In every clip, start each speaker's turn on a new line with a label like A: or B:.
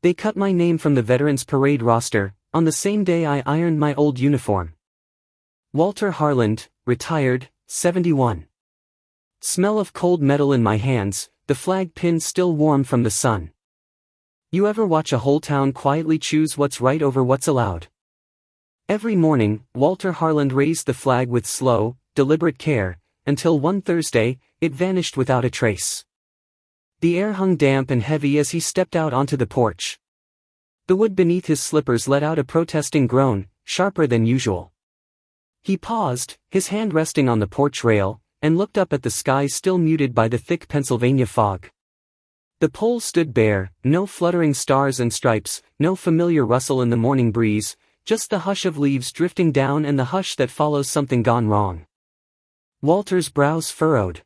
A: They cut my name from the Veterans Parade roster, on the same day I ironed my old uniform. Walter Harland, retired, 71. Smell of cold metal in my hands, the flag pin still warm from the sun. You ever watch a whole town quietly choose what's right over what's allowed? Every morning, Walter Harland raised the flag with slow, deliberate care, until one Thursday, it vanished without a trace. The air hung damp and heavy as he stepped out onto the porch. The wood beneath his slippers let out a protesting groan, sharper than usual. He paused, his hand resting on the porch rail, and looked up at the sky still muted by the thick Pennsylvania fog. The pole stood bare, no fluttering stars and stripes, no familiar rustle in the morning breeze, just the hush of leaves drifting down and the hush that follows something gone wrong. Walter's brows furrowed.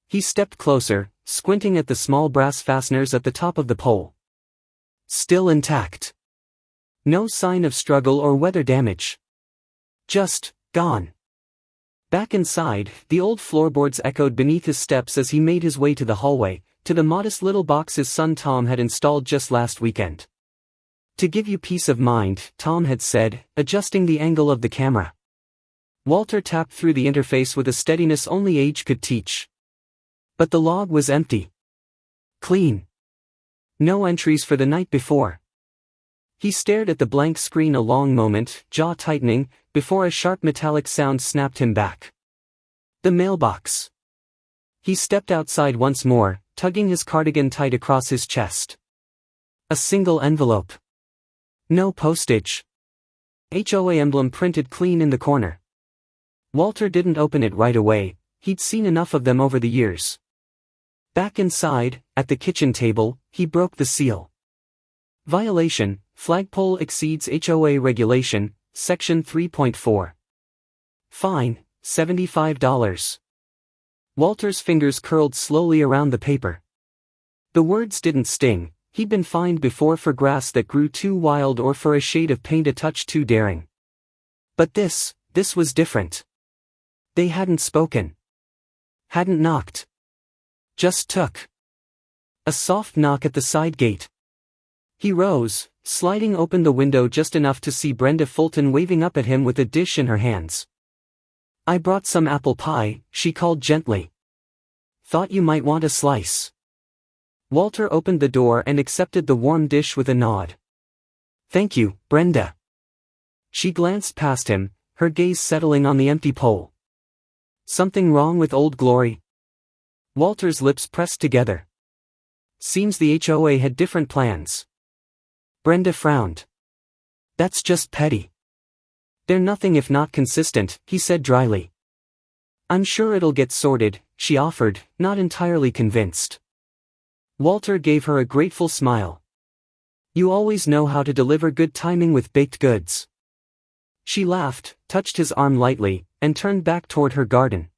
A: He stepped closer, squinting at the small brass fasteners at the top of the pole. Still intact. No sign of struggle or weather damage. Just, gone. Back inside, the old floorboards echoed beneath his steps as he made his way to the hallway, to the modest little box his son Tom had installed just last weekend. To give you peace of mind, Tom had said, adjusting the angle of the camera. Walter tapped through the interface with a steadiness only age could teach. But the log was empty. Clean. No entries for the night before. He stared at the blank screen a long moment, jaw tightening, before a sharp metallic sound snapped him back. The mailbox. He stepped outside once more, tugging his cardigan tight across his chest. A single envelope. No postage. HOA emblem printed clean in the corner. Walter didn't open it right away, he'd seen enough of them over the years. Back inside, at the kitchen table, he broke the seal. Violation, flagpole exceeds HOA regulation, section 3.4. Fine, $75. Walter's fingers curled slowly around the paper. The words didn't sting, he'd been fined before for grass that grew too wild or for a shade of paint a touch too daring. But this was different. They hadn't spoken. Hadn't knocked. Just took. A soft knock at the side gate. He rose, sliding open the window just enough to see Brenda Fulton waving up at him with a dish in her hands. I brought some apple pie, she called gently. Thought you might want a slice. Walter opened the door and accepted the warm dish with a nod. Thank you, Brenda. She glanced past him, her gaze settling on the empty pole. Something wrong with Old Glory? Walter's lips pressed together. Seems the HOA had different plans. Brenda frowned. That's just petty. They're nothing if not consistent, he said dryly. I'm sure it'll get sorted, she offered, not entirely convinced. Walter gave her a grateful smile. You always know how to deliver good timing with baked goods. She laughed, touched his arm lightly, and turned back toward her garden.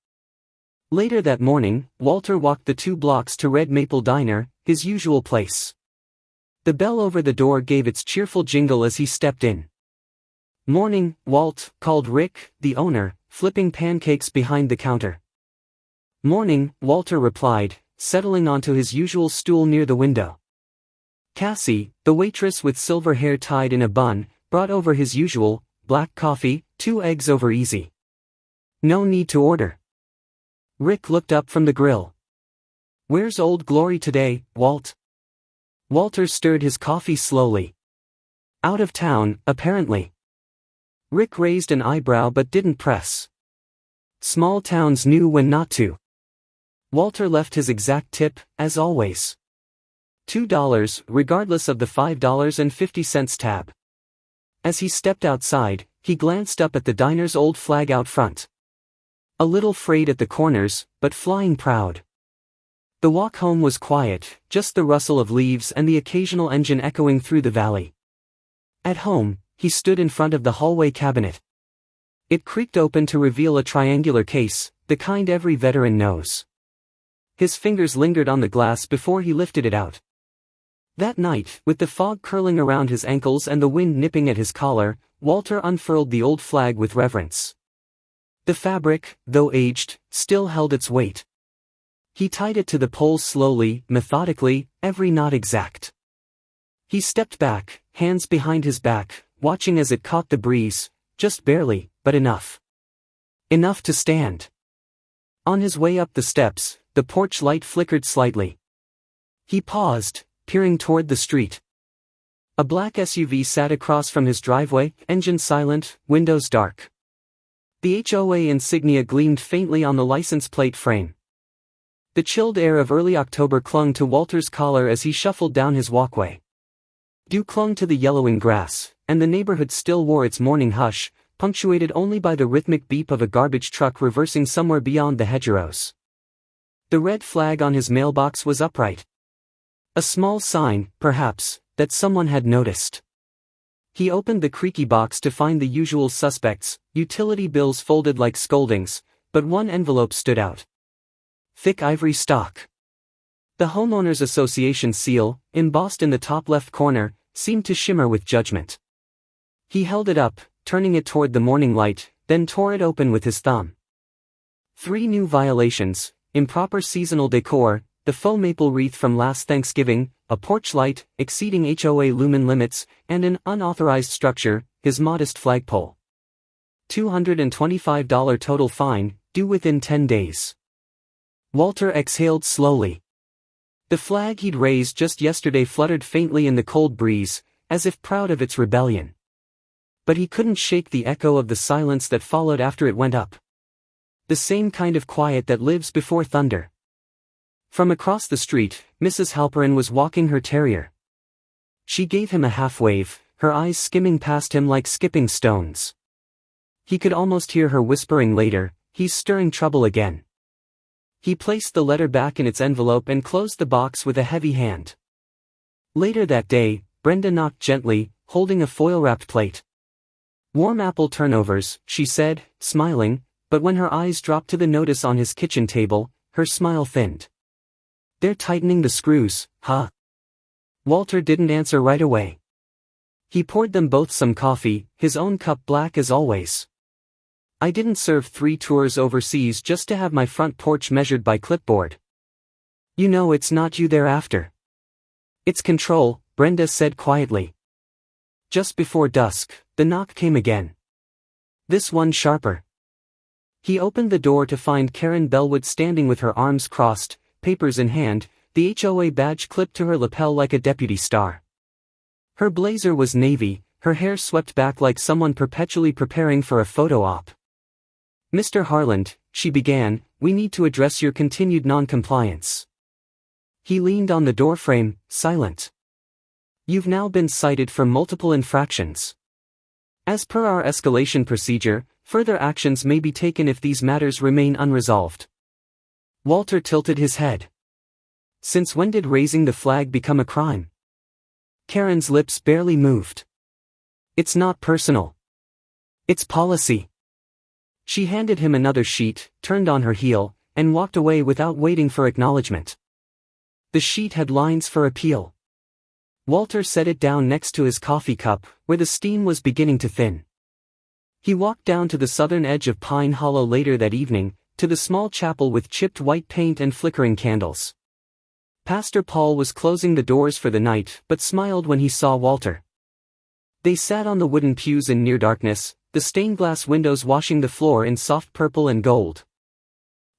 A: Later that morning, Walter walked the 2 blocks to Red Maple Diner, his usual place. The bell over the door gave its cheerful jingle as he stepped in. Morning, Walt, called Rick, the owner, flipping pancakes behind the counter. Morning, Walter replied, settling onto his usual stool near the window. Cassie, the waitress with silver hair tied in a bun, brought over his usual, black coffee, 2 eggs over easy. No need to order. Rick looked up from the grill. Where's Old Glory today, Walt? Walter stirred his coffee slowly. Out of town, apparently. Rick raised an eyebrow but didn't press. Small towns knew when not to. Walter left his exact tip, as always. $2, regardless of the $5.50 tab. As he stepped outside, he glanced up at the diner's old flag out front. A little frayed at the corners, but flying proud. The walk home was quiet, just the rustle of leaves and the occasional engine echoing through the valley. At home, he stood in front of the hallway cabinet. It creaked open to reveal a triangular case, the kind every veteran knows. His fingers lingered on the glass before he lifted it out. That night, with the fog curling around his ankles and the wind nipping at his collar, Walter unfurled the old flag with reverence. The fabric, though aged, still held its weight. He tied it to the pole slowly, methodically, every knot exact. He stepped back, hands behind his back, watching as it caught the breeze, just barely, but enough. Enough to stand. On his way up the steps, the porch light flickered slightly. He paused, peering toward the street. A black SUV sat across from his driveway, engine silent, windows dark. The HOA insignia gleamed faintly on the license plate frame. The chilled air of early October clung to Walter's collar as he shuffled down his walkway. Dew clung to the yellowing grass, and the neighborhood still wore its morning hush, punctuated only by the rhythmic beep of a garbage truck reversing somewhere beyond the hedgerows. The red flag on his mailbox was upright. A small sign, perhaps, that someone had noticed. He opened the creaky box to find the usual suspects, utility bills folded like scoldings, but one envelope stood out. Thick ivory stock. The Homeowners Association seal, embossed in the top left corner, seemed to shimmer with judgment. He held it up, turning it toward the morning light, then tore it open with his thumb. 3 new violations: improper seasonal decor, the faux maple wreath from last Thanksgiving, a porch light exceeding HOA lumen limits, and an unauthorized structure, his modest flagpole. $225 total fine, due within 10 days. Walter exhaled slowly. The flag he'd raised just yesterday fluttered faintly in the cold breeze, as if proud of its rebellion. But he couldn't shake the echo of the silence that followed after it went up. The same kind of quiet that lives before thunder. From across the street, Mrs. Halperin was walking her terrier. She gave him a half-wave, her eyes skimming past him like skipping stones. He could almost hear her whispering later, "He's stirring trouble again." He placed the letter back in its envelope and closed the box with a heavy hand. Later that day, Brenda knocked gently, holding a foil-wrapped plate. "Warm apple turnovers," she said, smiling, but when her eyes dropped to the notice on his kitchen table, her smile thinned. "They're tightening the screws, huh?" Walter didn't answer right away. He poured them both some coffee, his own cup black as always. "I didn't serve 3 tours overseas just to have my front porch measured by clipboard. You know it's not you they're after. It's control," Brenda said quietly. Just before dusk, the knock came again. This one sharper. He opened the door to find Karen Bellwood standing with her arms crossed, papers in hand, the HOA badge clipped to her lapel like a deputy star. Her blazer was navy, her hair swept back like someone perpetually preparing for a photo op. "Mr. Harland," she began, "we need to address your continued non-compliance." He leaned on the doorframe, silent. "You've now been cited for multiple infractions. As per our escalation procedure, further actions may be taken if these matters remain unresolved." Walter tilted his head. "Since when did raising the flag become a crime?" Karen's lips barely moved. "It's not personal. It's policy." She handed him another sheet, turned on her heel, and walked away without waiting for acknowledgement. The sheet had lines for appeal. Walter set it down next to his coffee cup, where the steam was beginning to thin. He walked down to the southern edge of Pine Hollow later that evening, to the small chapel with chipped white paint and flickering candles. Pastor Paul was closing the doors for the night but smiled when he saw Walter. They sat on the wooden pews in near darkness, the stained glass windows washing the floor in soft purple and gold.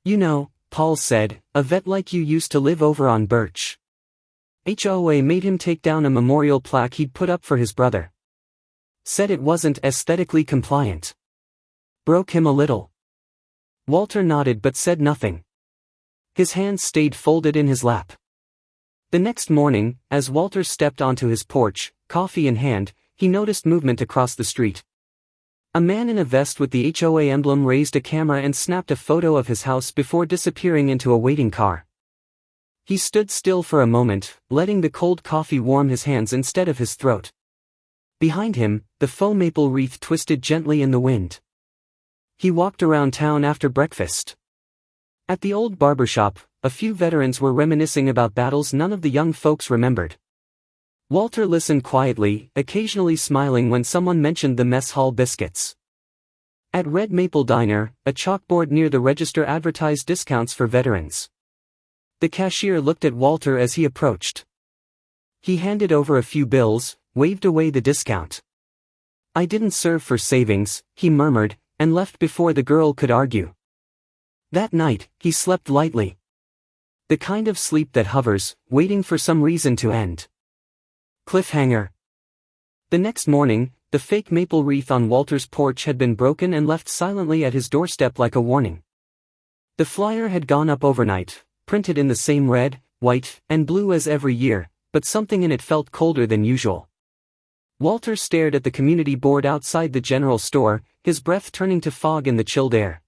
A: "You know," Paul said, "a vet like you used to live over on Birch. HOA made him take down a memorial plaque he'd put up for his brother. Said it wasn't aesthetically compliant. Broke him a little." Walter nodded but said nothing. His hands stayed folded in his lap. The next morning, as Walter stepped onto his porch, coffee in hand, he noticed movement across the street. A man in a vest with the HOA emblem raised a camera and snapped a photo of his house before disappearing into a waiting car. He stood still for a moment, letting the cold coffee warm his hands instead of his throat. Behind him, the faux maple wreath twisted gently in the wind. He walked around town after breakfast. At the old barber shop, a few veterans were reminiscing about battles none of the young folks remembered. Walter listened quietly, occasionally smiling when someone mentioned the mess hall biscuits. At Red Maple Diner, a chalkboard near the register advertised discounts for veterans. The cashier looked at Walter as he approached. He handed over a few bills, waved away the discount. "I didn't serve for savings," he murmured, and left before the girl could argue. That night, he slept lightly. The kind of sleep that hovers, waiting for some reason to end. Cliffhanger. The next morning, the fake maple wreath on Walter's porch had been broken and left silently at his doorstep like a warning. The flyer had gone up overnight, printed in the same red, white, and blue as every year, but something in it felt colder than usual. Walter stared at the community board outside the general store, his breath turning to fog in the chilled air.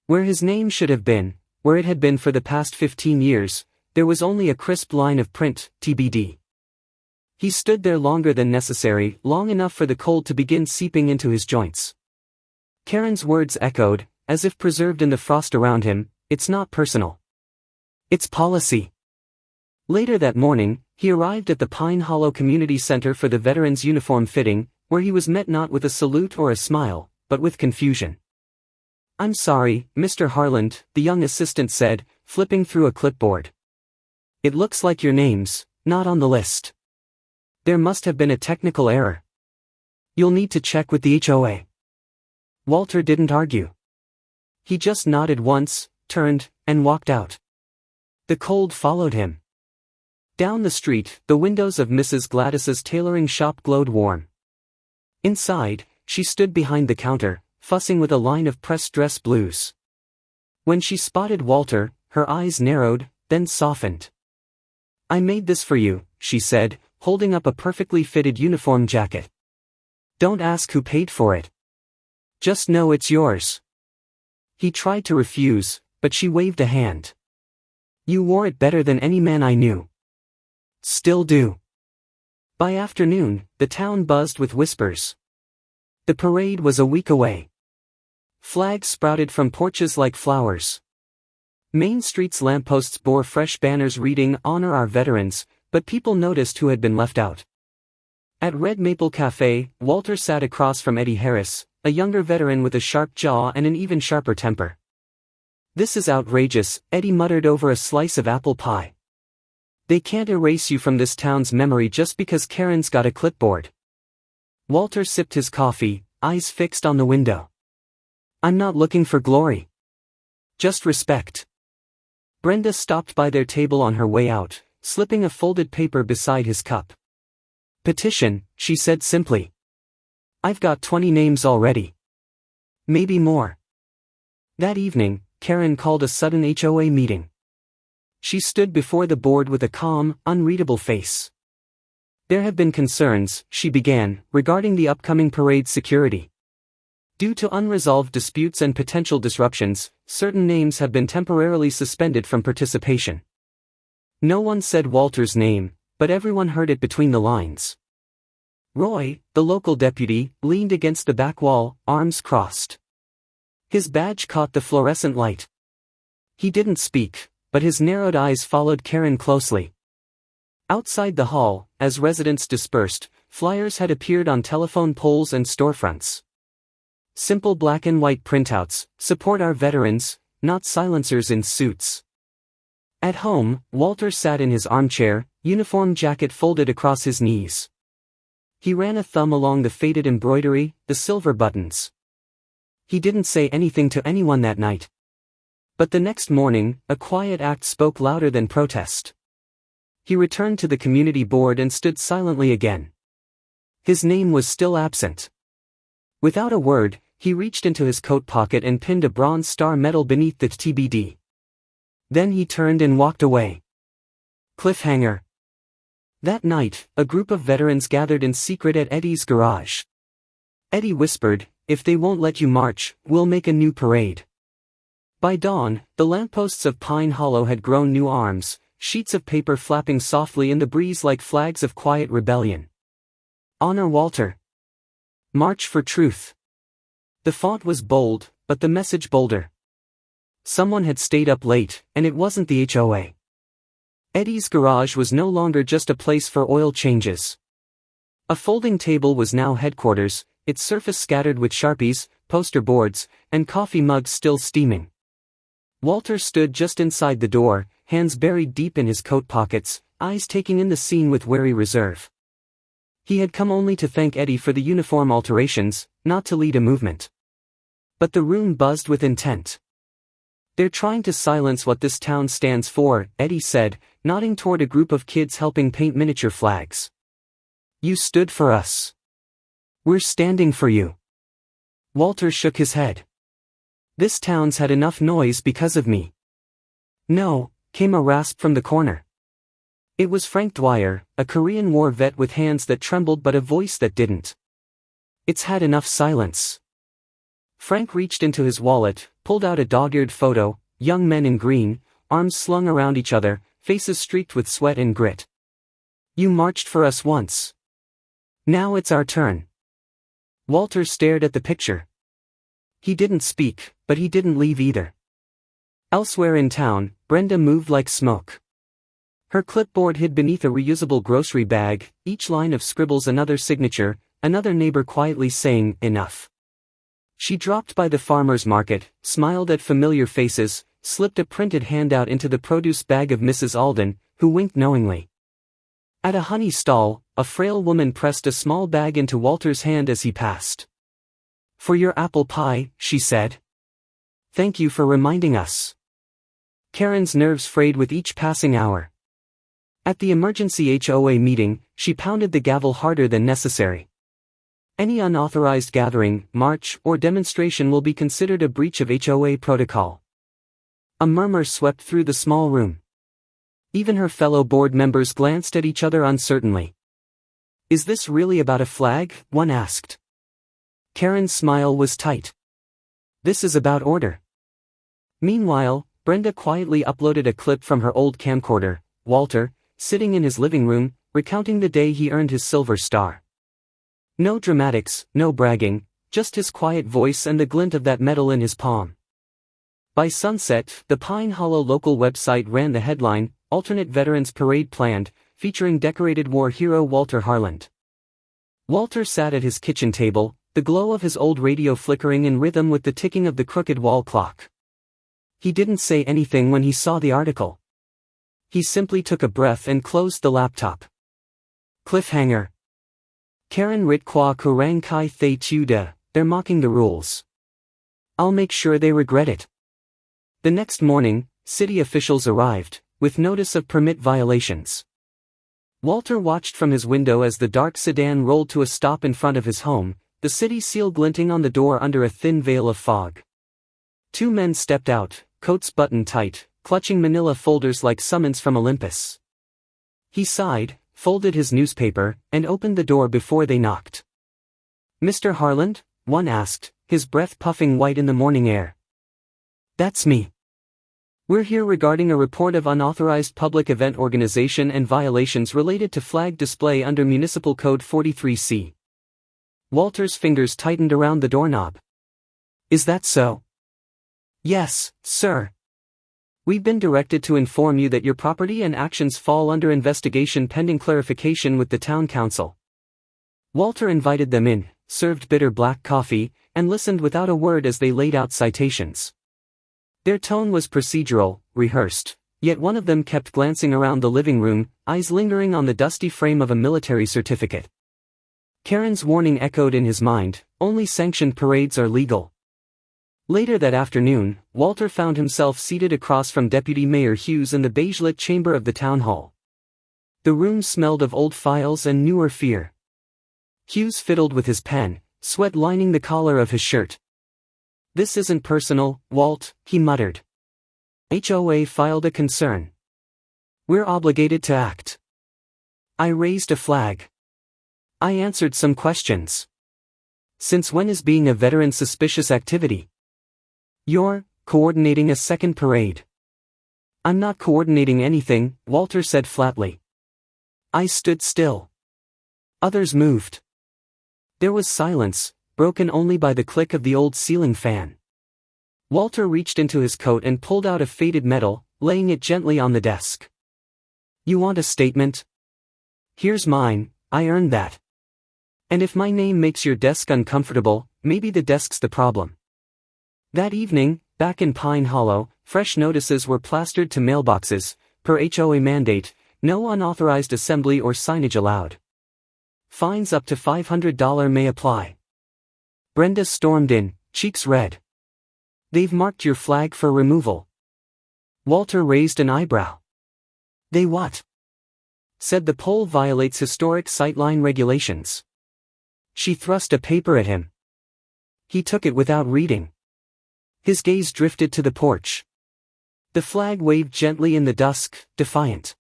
A: Where his name should have been, where it had been for the past 15 years, there was only a crisp line of print, TBD. He stood there longer than necessary, long enough for the cold to begin seeping into his joints. Karen's words echoed, as if preserved in the frost around him, "It's not personal. It's policy." Later that morning, he arrived at the Pine Hollow Community Center for the veterans' uniform fitting, where he was met not with a salute or a smile, but with confusion. "I'm sorry, Mr. Harland," the young assistant said, flipping through a clipboard. "It looks like your name's not on the list. There must have been a technical error. You'll need to check with the HOA." Walter didn't argue. He just nodded once, turned, and walked out. The cold followed him. Down the street, the windows of Mrs. Gladys's tailoring shop glowed warm. Inside, she stood behind the counter, fussing with a line of pressed dress blues. When she spotted Walter, her eyes narrowed, then softened. "I made this for you," she said, holding up a perfectly fitted uniform jacket. "Don't ask who paid for it. Just know it's yours." He tried to refuse, but she waved a hand. "You wore it better than any man I knew. Still do." By afternoon, the town buzzed with whispers. The parade was a week away. Flags sprouted from porches like flowers. Main Street's lampposts bore fresh banners reading "Honor Our Veterans," but people noticed who had been left out. At Red Maple Cafe, Walter sat across from Eddie Harris, a younger veteran with a sharp jaw and an even sharper temper. "This is outrageous," Eddie muttered over a slice of apple pie. "They can't erase you from this town's memory just because Karen's got a clipboard." Walter sipped his coffee, eyes fixed on the window. "I'm not looking for glory. Just respect." Brenda stopped by their table on her way out, slipping a folded paper beside his cup. "Petition," she said simply. "I've got 20 names already. Maybe more." That evening, Karen called a sudden HOA meeting. She stood before the board with a calm, unreadable face. "There have been concerns," she began, "regarding the upcoming parade security. Due to unresolved disputes and potential disruptions, certain names have been temporarily suspended from participation." No one said Walter's name, but everyone heard it between the lines. Roy, the local deputy, leaned against the back wall, arms crossed. His badge caught the fluorescent light. He didn't speak, but his narrowed eyes followed Karen closely. Outside the hall, as residents dispersed, flyers had appeared on telephone poles and storefronts. Simple black and white printouts: "Support our veterans, not silencers in suits." At home, Walter sat in his armchair, uniform jacket folded across his knees. He ran a thumb along the faded embroidery, the silver buttons. He didn't say anything to anyone that night. But the next morning, a quiet act spoke louder than protest. He returned to the community board and stood silently again. His name was still absent. Without a word, he reached into his coat pocket and pinned a bronze star medal beneath the TBD. Then he turned and walked away. Cliffhanger. That night, a group of veterans gathered in secret at Eddie's garage. Eddie whispered, "If they won't let you march, we'll make a new parade." By dawn, the lampposts of Pine Hollow had grown new arms, sheets of paper flapping softly in the breeze like flags of quiet rebellion. "Honor Walter. March for truth." The font was bold, but the message bolder. Someone had stayed up late, and it wasn't the HOA. Eddie's garage was no longer just a place for oil changes. A folding table was now headquarters, its surface scattered with Sharpies, poster boards, and coffee mugs still steaming. Walter stood just inside the door, hands buried deep in his coat pockets, eyes taking in the scene with wary reserve. He had come only to thank Eddie for the uniform alterations, not to lead a movement. But the room buzzed with intent. "They're trying to silence what this town stands for," Eddie said, nodding toward a group of kids helping paint miniature flags. "You stood for us. We're standing for you." Walter shook his head. "This town's had enough noise because of me." "No," came a rasp from the corner. It was Frank Dwyer, a Korean War vet with hands that trembled but a voice that didn't. "It's had enough silence." Frank reached into his wallet, pulled out a dog-eared photo, young men in green, arms slung around each other, faces streaked with sweat and grit. "You marched for us once. Now it's our turn." Walter stared at the picture. He didn't speak, but he didn't leave either. Elsewhere in town, Brenda moved like smoke. Her clipboard hid beneath a reusable grocery bag, each line of scribbles another signature, another neighbor quietly saying, "Enough." She dropped by the farmer's market, smiled at familiar faces, slipped a printed handout into the produce bag of Mrs. Alden, who winked knowingly. At a honey stall, a frail woman pressed a small bag into Walter's hand as he passed. "For your apple pie," she said. "Thank you for reminding us." Karen's nerves frayed with each passing hour. At the emergency HOA meeting, she pounded the gavel harder than necessary. Any unauthorized gathering, march, or demonstration will be considered a breach of HOA protocol. A murmur swept through the small room. Even her fellow board members glanced at each other uncertainly. "Is this really about a flag?" one asked. Karen's smile was tight. "This is about order." Meanwhile, Brenda quietly uploaded a clip from her old camcorder, Walter, sitting in his living room, recounting the day he earned his silver star. No dramatics, no bragging, just his quiet voice and the glint of that medal in his palm. By sunset, the Pine Hollow local website ran the headline, "Alternate Veterans Parade Planned," featuring decorated war hero Walter Harland. Walter sat at his kitchen table, the glow of his old radio flickering in rhythm with the ticking of the crooked wall clock. He didn't say anything when he saw the article. He simply took a breath and closed the laptop. Cliffhanger. Karen rit qua kurang kai thay tuda, they're mocking the rules. I'll make sure they regret it. The next morning, city officials arrived, with notice of permit violations. Walter watched from his window as the dark sedan rolled to a stop in front of his home, the city seal glinting on the door under a thin veil of fog. Two men stepped out, coats buttoned tight, clutching manila folders like summons from Olympus. He sighed, folded his newspaper, and opened the door before they knocked. "Mr. Harland?" one asked, his breath puffing white in the morning air. "That's me. We're here regarding a report of unauthorized public event organization and violations related to flag display under Municipal Code 43C. Walter's fingers tightened around the doorknob. "Is that so?" "Yes, sir. We've been directed to inform you that your property and actions fall under investigation pending clarification with the town council." Walter invited them in, served bitter black coffee, and listened without a word as they laid out citations. Their tone was procedural, rehearsed, yet one of them kept glancing around the living room, eyes lingering on the dusty frame of a military certificate. Karen's warning echoed in his mind, only sanctioned parades are legal. Later that afternoon, Walter found himself seated across from Deputy Mayor Hughes in the beige-lit chamber of the town hall. The room smelled of old files and newer fear. Hughes fiddled with his pen, sweat lining the collar of his shirt. "This isn't personal, Walt," he muttered. "HOA filed a concern. We're obligated to act." I raised a flag. I answered some questions. "Since when is being a veteran suspicious activity?" "You're coordinating a second parade." "I'm not coordinating anything," Walter said flatly. I stood still. Others moved. There was silence, broken only by the click of the old ceiling fan. Walter reached into his coat and pulled out a faded medal, laying it gently on the desk. "You want a statement? Here's mine, I earned that. And if my name makes your desk uncomfortable, maybe the desk's the problem." That evening, back in Pine Hollow, fresh notices were plastered to mailboxes, per HOA mandate, No unauthorized assembly or signage allowed. Fines up to $500 may apply. Brenda stormed in, cheeks red. They've marked your flag for removal. Walter raised an eyebrow. They what? Said the pole violates historic sightline regulations. She thrust a paper at him. He took it without reading. His gaze drifted to the porch. The flag waved gently in the dusk, defiant.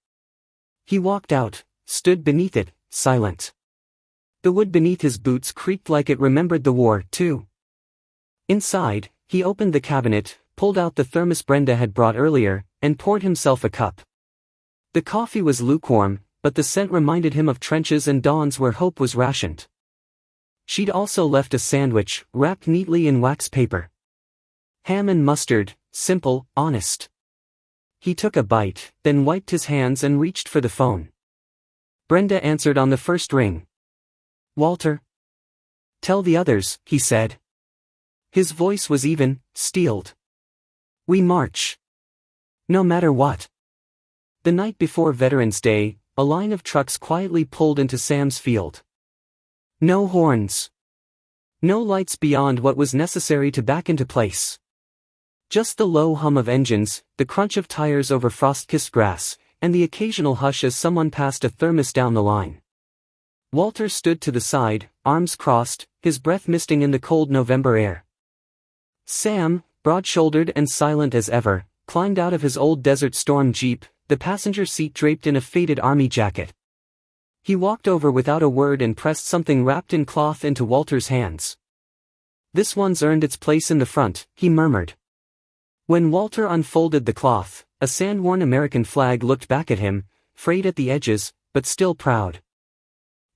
A: He walked out, stood beneath it, silent. The wood beneath his boots creaked like it remembered the war, too. Inside, he opened the cabinet, pulled out the thermos Brenda had brought earlier, and poured himself a cup. The coffee was lukewarm, but the scent reminded him of trenches and dawns where hope was rationed. She'd also left a sandwich, wrapped neatly in wax paper. Ham and mustard, simple, honest. He took a bite, then wiped his hands and reached for the phone. Brenda answered on the first ring. Walter? Tell the others, he said. His voice was even, steeled. We march. No matter what. The night before Veterans Day, a line of trucks quietly pulled into Sam's field. No horns. No lights beyond what was necessary to back into place. Just the low hum of engines, the crunch of tires over frost-kissed grass, and the occasional hush as someone passed a thermos down the line. Walter stood to the side, arms crossed, his breath misting in the cold November air. Sam, broad-shouldered and silent as ever, climbed out of his old Desert Storm Jeep, the passenger seat draped in a faded army jacket. He walked over without a word and pressed something wrapped in cloth into Walter's hands. This one's earned its place in the front, he murmured. When Walter unfolded the cloth, a sand-worn American flag looked back at him, frayed at the edges, but still proud.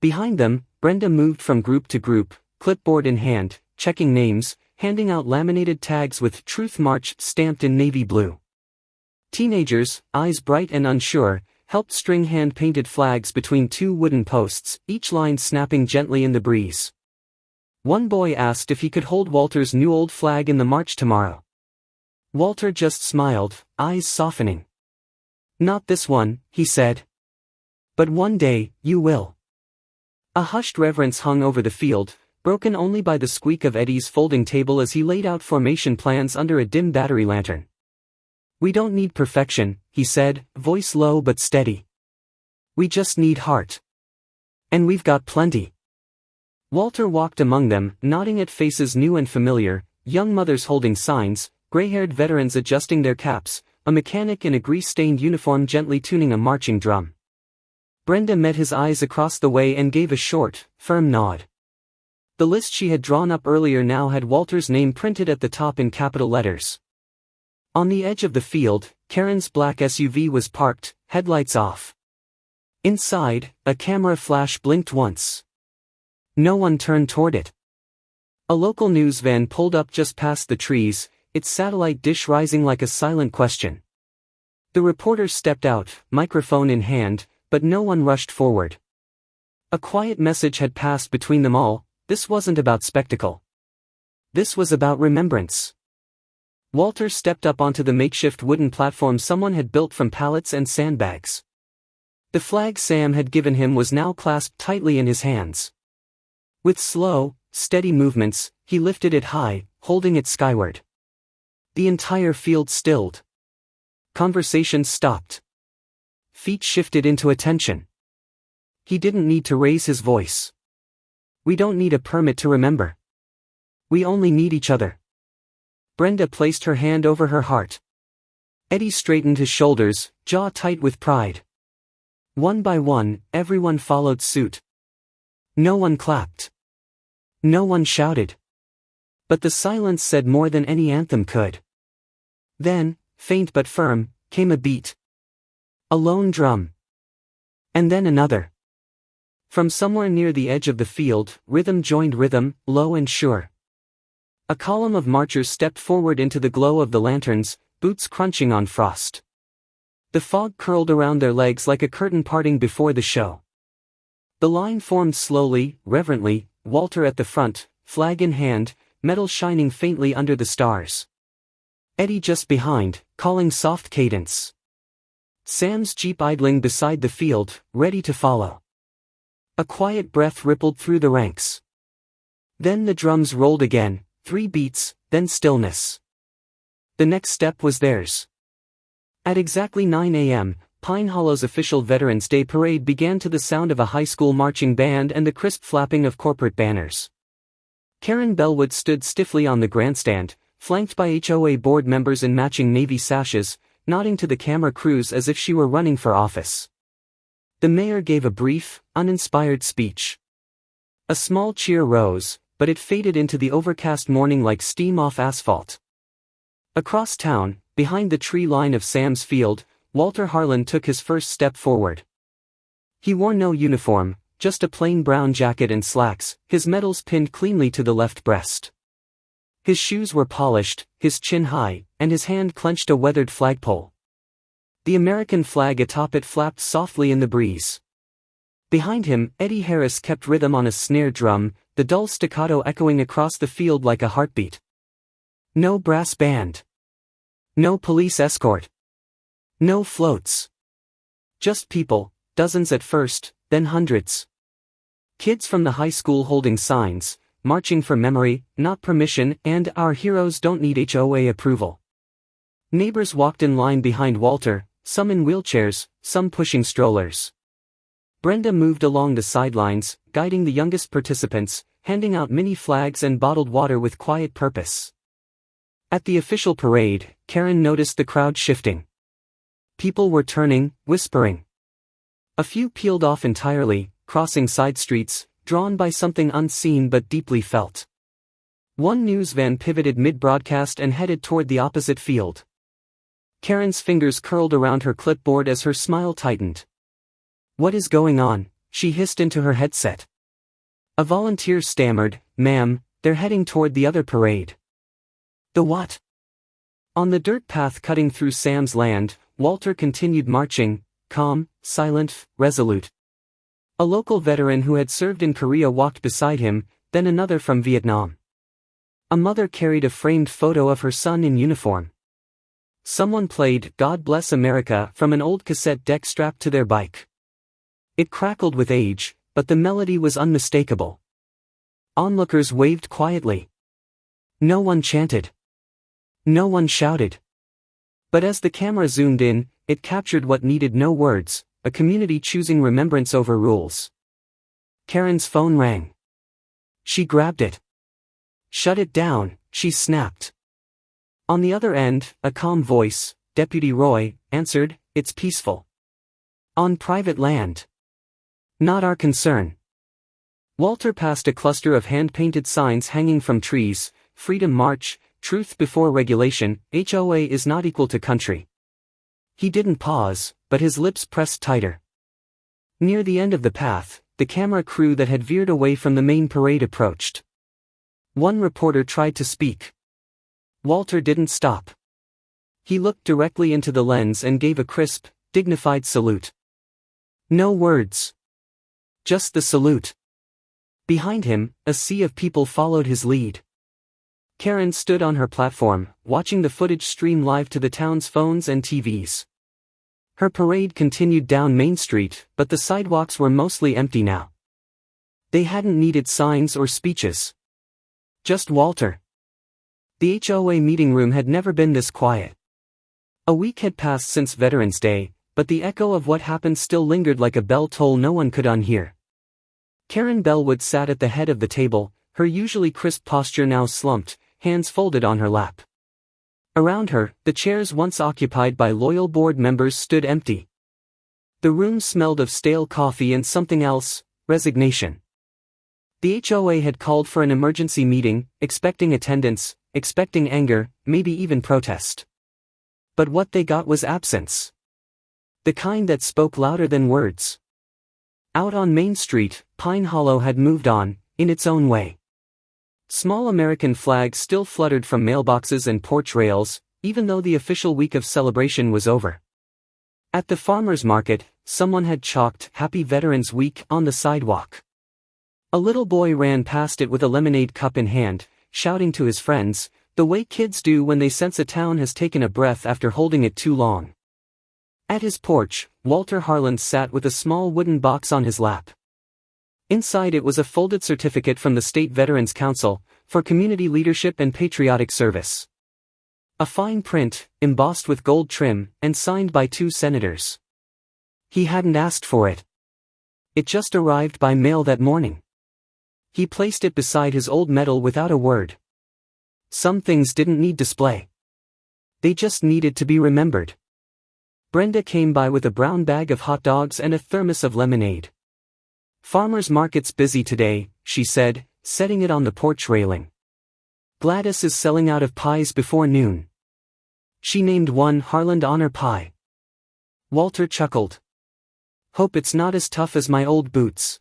A: Behind them, Brenda moved from group to group, clipboard in hand, checking names, handing out laminated tags with Truth March stamped in navy blue. Teenagers, eyes bright and unsure, helped string hand-painted flags between two wooden posts, each line snapping gently in the breeze. One boy asked if he could hold Walter's new old flag in the march tomorrow. Walter just smiled, eyes softening. Not this one, he said. But one day, you will. A hushed reverence hung over the field, broken only by the squeak of Eddie's folding table as he laid out formation plans under a dim battery lantern. We don't need perfection, he said, voice low but steady. We just need heart. And we've got plenty. Walter walked among them, nodding at faces new and familiar, young mothers holding signs, gray-haired veterans adjusting their caps, a mechanic in a grease-stained uniform gently tuning a marching drum. Brenda met his eyes across the way and gave a short, firm nod. The list she had drawn up earlier now had Walter's name printed at the top in capital letters. On the edge of the field, Karen's black SUV was parked, headlights off. Inside, a camera flash blinked once. No one turned toward it. A local news van pulled up just past the trees, its satellite dish rising like a silent question. The reporter stepped out, microphone in hand, but no one rushed forward. A quiet message had passed between them all. This wasn't about spectacle. This was about remembrance. Walter stepped up onto the makeshift wooden platform someone had built from pallets and sandbags. The flag Sam had given him was now clasped tightly in his hands. With slow, steady movements, he lifted it high, holding it skyward. The entire field stilled. Conversation stopped. Feet shifted into attention. He didn't need to raise his voice. We don't need a permit to remember. We only need each other. Brenda placed her hand over her heart. Eddie straightened his shoulders, jaw tight with pride. One by one, everyone followed suit. No one clapped. No one shouted. But the silence said more than any anthem could. Then, faint but firm, came a beat. A lone drum. And then another. From somewhere near the edge of the field, rhythm joined rhythm, low and sure. A column of marchers stepped forward into the glow of the lanterns, boots crunching on frost. The fog curled around their legs like a curtain parting before the show. The line formed slowly, reverently, Walter at the front, flag in hand, metal shining faintly under the stars. Eddie just behind, calling soft cadence. Sam's jeep idling beside the field, ready to follow. A quiet breath rippled through the ranks. Then the drums rolled again, 3 beats, then stillness. The next step was theirs. At exactly 9 a.m., Pine Hollow's official Veterans Day parade began to the sound of a high school marching band and the crisp flapping of corporate banners. Karen Bellwood stood stiffly on the grandstand, flanked by HOA board members in matching navy sashes, nodding to the camera crews as if she were running for office. The mayor gave a brief, uninspired speech. A small cheer rose, but it faded into the overcast morning like steam off asphalt. Across town, behind the tree line of Sam's field, Walter Harlan took his first step forward. He wore no uniform, just a plain brown jacket and slacks, his medals pinned cleanly to the left breast. His shoes were polished, his chin high, and his hand clenched a weathered flagpole. The American flag atop it flapped softly in the breeze. Behind him, Eddie Harris kept rhythm on a snare drum, the dull staccato echoing across the field like a heartbeat. No brass band. No police escort. No floats. Just people, dozens at first, then hundreds. Kids from the high school holding signs, marching for memory, not permission, and our heroes don't need HOA approval. Neighbors walked in line behind Walter, some in wheelchairs, some pushing strollers. Brenda moved along the sidelines, guiding the youngest participants, handing out mini flags and bottled water with quiet purpose. At the official parade, Karen noticed the crowd shifting. People were turning, whispering. A few peeled off entirely, crossing side streets, drawn by something unseen but deeply felt. One news van pivoted mid-broadcast and headed toward the opposite field. Karen's fingers curled around her clipboard as her smile tightened. "What is going on?" she hissed into her headset. A volunteer stammered, "Ma'am, they're heading toward the other parade." "The what?" On the dirt path cutting through Sam's land, Walter continued marching, calm, silent, resolute. A local veteran who had served in Korea walked beside him, then another from Vietnam. A mother carried a framed photo of her son in uniform. Someone played "God Bless America" from an old cassette deck strapped to their bike. It crackled with age, but the melody was unmistakable. Onlookers waved quietly. No one chanted. No one shouted. But as the camera zoomed in, it captured what needed no words, a community choosing remembrance over rules. Karen's phone rang. She grabbed it. "Shut it down," she snapped. On the other end, a calm voice, Deputy Roy, answered, "It's peaceful. On private land. Not our concern." Walter passed a cluster of hand-painted signs hanging from trees, "Freedom March, Truth Before Regulation, HOA is not equal to country." He didn't pause, but his lips pressed tighter. Near the end of the path, the camera crew that had veered away from the main parade approached. One reporter tried to speak. Walter didn't stop. He looked directly into the lens and gave a crisp, dignified salute. No words. Just the salute. Behind him, a sea of people followed his lead. Karen stood on her platform, watching the footage stream live to the town's phones and TVs. Her parade continued down Main Street, but the sidewalks were mostly empty now. They hadn't needed signs or speeches. Just Walter. The HOA meeting room had never been this quiet. A week had passed since Veterans Day, but the echo of what happened still lingered like a bell toll no one could unhear. Karen Bellwood sat at the head of the table, her usually crisp posture now slumped, hands folded on her lap. Around her, the chairs once occupied by loyal board members stood empty. The room smelled of stale coffee and something else, resignation. The HOA had called for an emergency meeting, expecting attendance, expecting anger, maybe even protest. But what they got was absence. The kind that spoke louder than words. Out on Main Street, Pine Hollow had moved on, in its own way. Small American flags still fluttered from mailboxes and porch rails, even though the official week of celebration was over. At the farmer's market, someone had chalked "Happy Veterans Week" on the sidewalk. A little boy ran past it with a lemonade cup in hand, shouting to his friends, the way kids do when they sense a town has taken a breath after holding it too long. At his porch, Walter Harland sat with a small wooden box on his lap. Inside it was a folded certificate from the State Veterans Council, for community leadership and patriotic service. A fine print, embossed with gold trim, and signed by 2 senators. He hadn't asked for it. It just arrived by mail that morning. He placed it beside his old medal without a word. Some things didn't need display. They just needed to be remembered. Brenda came by with a brown bag of hot dogs and a thermos of lemonade. "Farmers market's busy today," she said, setting it on the porch railing. "Gladys is selling out of pies before noon." She named one Harland Honor Pie. Walter chuckled. "Hope it's not as tough as my old boots."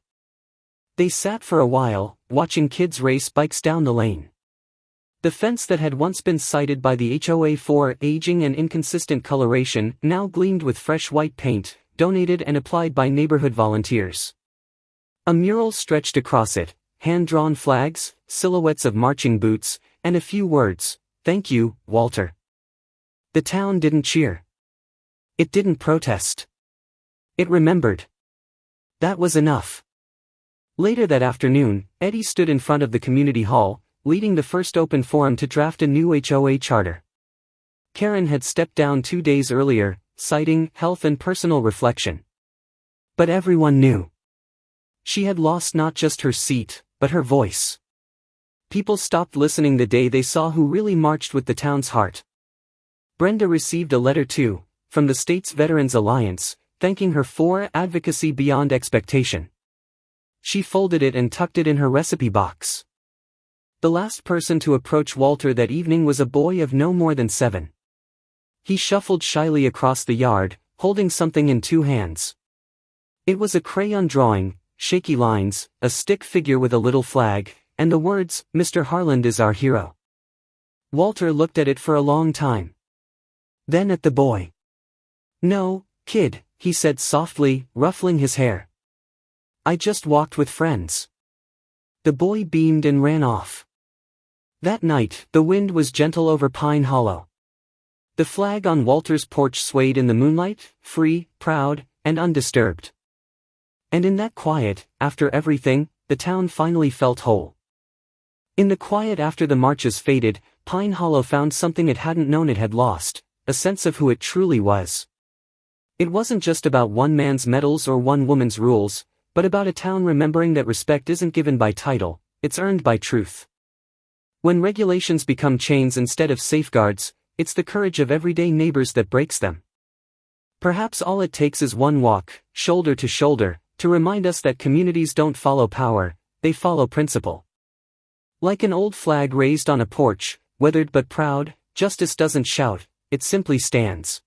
A: They sat for a while, watching kids race bikes down the lane. The fence that had once been cited by the HOA for aging and inconsistent coloration now gleamed with fresh white paint, donated and applied by neighborhood volunteers. A mural stretched across it, hand-drawn flags, silhouettes of marching boots, and a few words, "Thank you, Walter." The town didn't cheer. It didn't protest. It remembered. That was enough. Later that afternoon, Eddie stood in front of the community hall, leading the first open forum to draft a new HOA charter. Karen had stepped down 2 days earlier, citing health and personal reflection. But everyone knew. She had lost not just her seat, but her voice. People stopped listening the day they saw who really marched with the town's heart. Brenda received a letter too, from the state's Veterans Alliance, thanking her for advocacy beyond expectation. She folded it and tucked it in her recipe box. The last person to approach Walter that evening was a boy of no more than 7. He shuffled shyly across the yard, holding something in 2 hands. It was a crayon drawing, shaky lines, a stick figure with a little flag, and the words, "Mr. Harland is our hero." Walter looked at it for a long time. Then at the boy. "No, kid," he said softly, ruffling his hair. "I just walked with friends." The boy beamed and ran off. That night, the wind was gentle over Pine Hollow. The flag on Walter's porch swayed in the moonlight, free, proud, and undisturbed. And in that quiet, after everything, the town finally felt whole. In the quiet after the marches faded, Pine Hollow found something it hadn't known it had lost, a sense of who it truly was. It wasn't just about one man's medals or one woman's rules, but about a town remembering that respect isn't given by title, it's earned by truth. When regulations become chains instead of safeguards, it's the courage of everyday neighbors that breaks them. Perhaps all it takes is one walk, shoulder to shoulder, to remind us that communities don't follow power, they follow principle. Like an old flag raised on a porch, weathered but proud, justice doesn't shout, it simply stands.